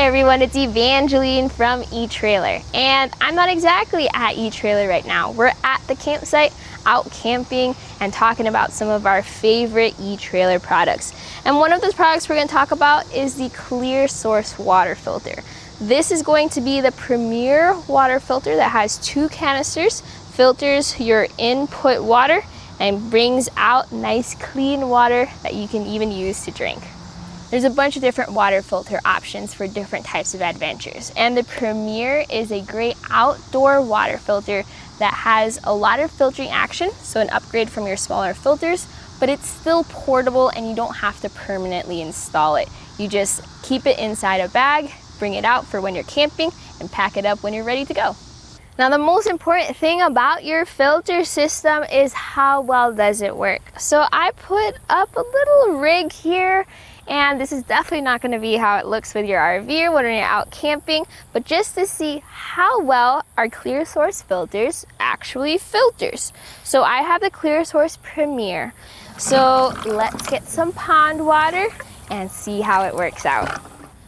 everyone, it's Evangeline from eTrailer, and I'm not exactly at eTrailer right now. We're at the campsite, out camping and talking about some of our favorite eTrailer products. And one of those products we're going to talk about is the Clearsource Water Filter. This is going to be the premier water filter that has 2 canisters, filters your input water, and brings out nice clean water that you can even use to drink. There's a bunch of different water filter options for different types of adventures, and the Premier is a great outdoor water filter that has a lot of filtering action, so an upgrade from your smaller filters, but it's still portable and you don't have to permanently install it. You just keep it inside a bag, bring it out for when you're camping, and pack it up when you're ready to go. Now, the most important thing about your filter system is how well does it work. So I put up a little rig here, and this is definitely not going to be how it looks with your RV or when you're out camping, but just to see how well our Clearsource filters actually filters. So I have the Clearsource Premier. So let's get some pond water and see how it works out.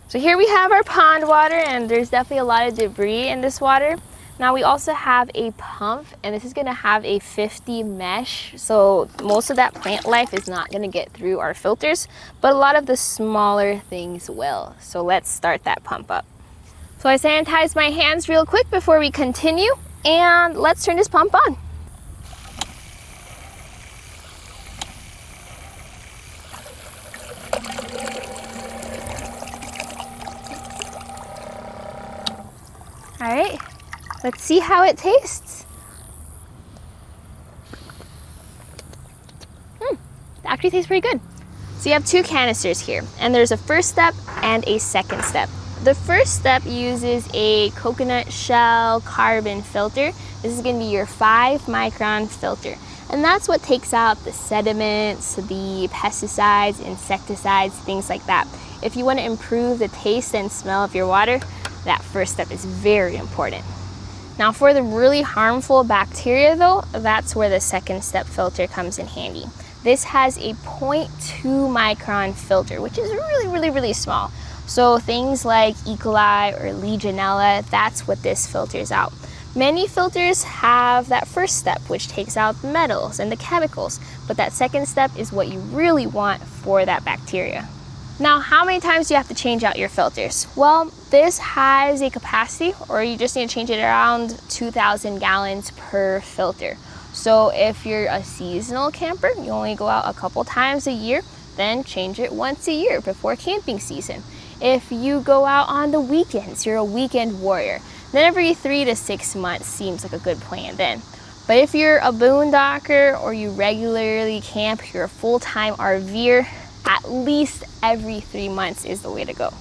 So here we have our pond water, and there's definitely a lot of debris in this water. Now we also have a pump, and this is going to have a 50 mesh, so most of that plant life is not going to get through our filters, but a lot of the smaller things will. So let's start that pump up. So I sanitized my hands real quick before we continue, and let's turn this pump on. All right. Let's see how it tastes. It actually tastes pretty good. So you have 2 canisters here, and there's a first step and a second step. The first step uses a coconut shell carbon filter. This is going to be your 5 micron filter, and that's what takes out the sediments, the pesticides, insecticides, things like that. If you want to improve the taste and smell of your water, that first step is very important. Now, for the really harmful bacteria though, that's where the second step filter comes in handy. This has a 0.2 micron filter, which is really small. So things like E. coli or Legionella, that's what this filters out. Many filters have that first step, which takes out the metals and the chemicals, but that second step is what you really want for that bacteria. Now, how many times do you have to change out your filters? Well, this has a capacity, or you just need to change it around 2,000 gallons per filter. So if you're a seasonal camper, you only go out a couple times a year, then change it once a year before camping season. If you go out on the weekends, you're a weekend warrior, then every 3 to 6 months seems like a good plan then. But if you're a boondocker or you regularly camp, you're a full-time RVer, at least every 3 months is the way to go.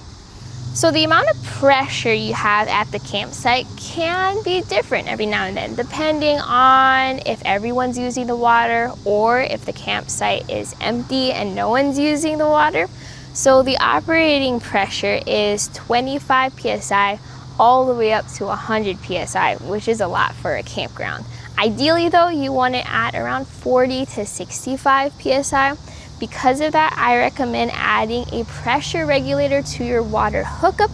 So the amount of pressure you have at the campsite can be different every now and then, depending on if everyone's using the water or if the campsite is empty and no one's using the water. So the operating pressure is 25 psi all the way up to 100 psi, which is a lot for a campground. Ideally though, you want it at around 40 to 65 psi. Because of that, I recommend adding a pressure regulator to your water hookup.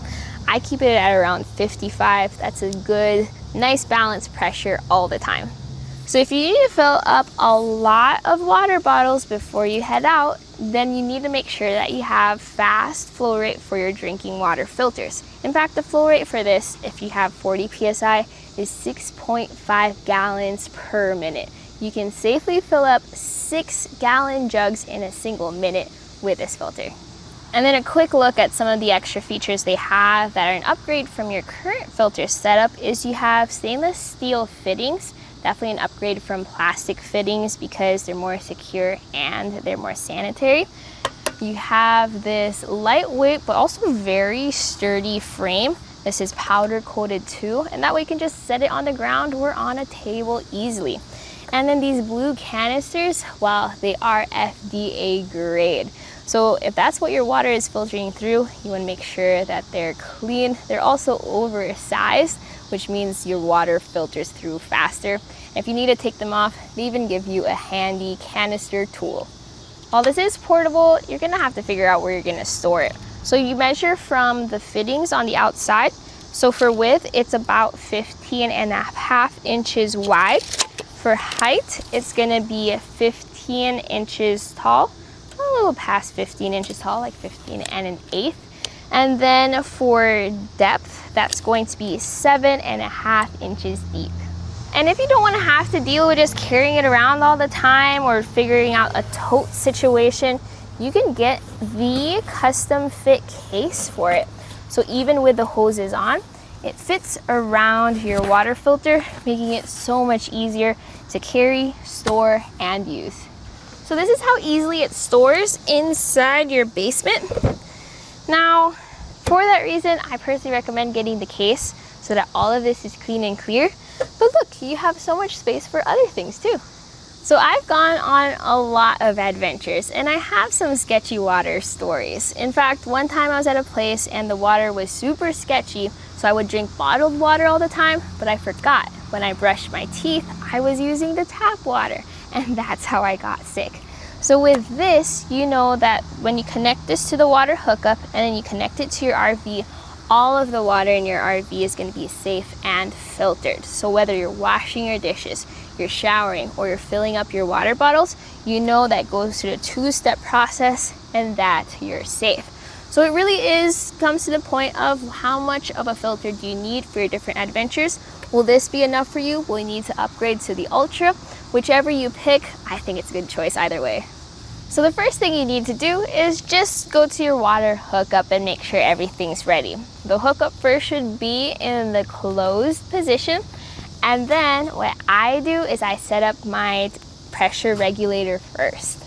I keep it at around 55. That's a good, nice balanced pressure all the time. So if you need to fill up a lot of water bottles before you head out, then you need to make sure that you have fast flow rate for your drinking water filters. In fact, the flow rate for this, if you have 40 psi, is 6.5 gallons per minute. You can safely fill up 6-gallon jugs in a single minute with this filter. And then a quick look at some of the extra features they have that are an upgrade from your current filter setup is you have stainless steel fittings, definitely an upgrade from plastic fittings because they're more secure and they're more sanitary. You have this lightweight but also very sturdy frame. This is powder coated too, and that way you can just set it on the ground or on a table easily. And then these blue canisters, well, they are FDA grade. So if that's what your water is filtering through, you want to make sure that they're clean. They're also oversized, which means your water filters through faster. And if you need to take them off, they even give you a handy canister tool. While this is portable, you're gonna have to figure out where you're gonna store it. So you measure from the fittings on the outside. So for width, it's about 15.5 inches wide. For height, it's gonna be 15 inches tall, a little past 15 inches tall, like 15.125. And then for depth, that's going to be 7.5 inches deep. And if you don't want to have to deal with just carrying it around all the time or figuring out a tote situation, you can get the custom fit case for it. So even with the hoses on, it fits around your water filter, making it so much easier to carry, store, and use. So this is how easily it stores inside your basement. Now, for that reason, I personally recommend getting the case so that all of this is clean and clear. But look, you have so much space for other things too. So I've gone on a lot of adventures and I have some sketchy water stories. In fact, one time I was at a place and the water was super sketchy, so I would drink bottled water all the time, but I forgot when I brushed my teeth, I was using the tap water, and that's how I got sick. So with this, you know that when you connect this to the water hookup and then you connect it to your RV, all of the water in your RV is going to be safe and filtered. So whether you're washing your dishes, you're showering, or you're filling up your water bottles, you know that goes through a two-step process and that you're safe. So it really comes to the point of how much of a filter do you need for your different adventures. Will this be enough for you? Will you need to upgrade to the Ultra? Whichever you pick, I think it's a good choice either way. So the first thing you need to do is just go to your water hookup and make sure everything's ready. The hookup first should be in the closed position. And then what I do is I set up my pressure regulator first.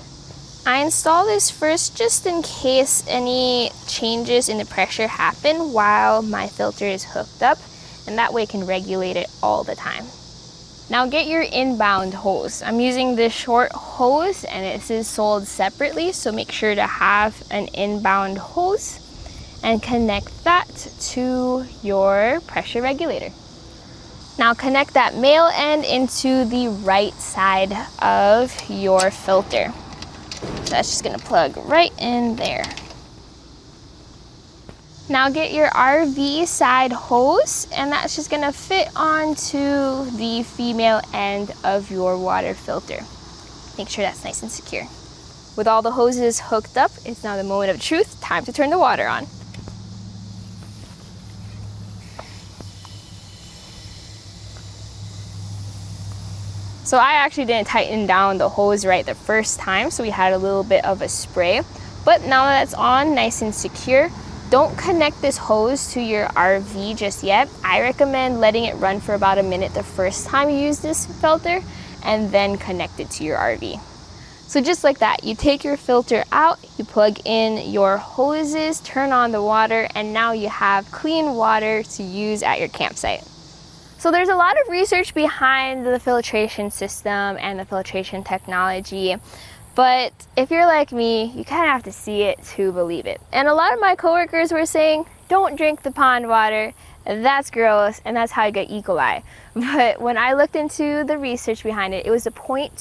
I install this first just in case any changes in the pressure happen while my filter is hooked up, and that way I can regulate it all the time. Now get your inbound hose. I'm using this short hose and this is sold separately, so make sure to have an inbound hose and connect that to your pressure regulator. Now connect that male end into the right side of your filter. So that's just gonna plug right in there. Now get your RV side hose and that's just gonna fit onto the female end of your water filter. Make sure that's nice and secure. With all the hoses hooked up, it's now the moment of truth. Time to turn the water on. So I actually didn't tighten down the hose right the first time, so we had a little bit of a spray. But now that it's on nice and secure, don't connect this hose to your RV just yet. I recommend letting it run for about a minute the first time you use this filter and then connect it to your RV. So just like that, you take your filter out, you plug in your hoses, turn on the water, and now you have clean water to use at your campsite. So there's a lot of research behind the filtration system and the filtration technology, but if you're like me, you kind of have to see it to believe it. And a lot of my coworkers were saying, don't drink the pond water, that's gross, and that's how you get E. coli. But when I looked into the research behind it, it was a 0.2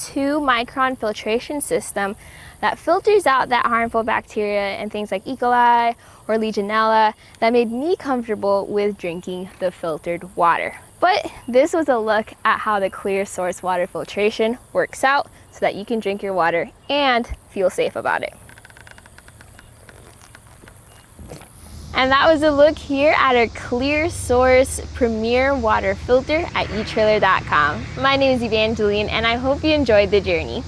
micron filtration system that filters out that harmful bacteria and things like E. coli or Legionella that made me comfortable with drinking the filtered water. But this was a look at how the Clearsource water filtration works out so that you can drink your water and feel safe about it. And that was a look here at our Clearsource Premier Water Filter at etrailer.com. My name is Evangeline and I hope you enjoyed the journey.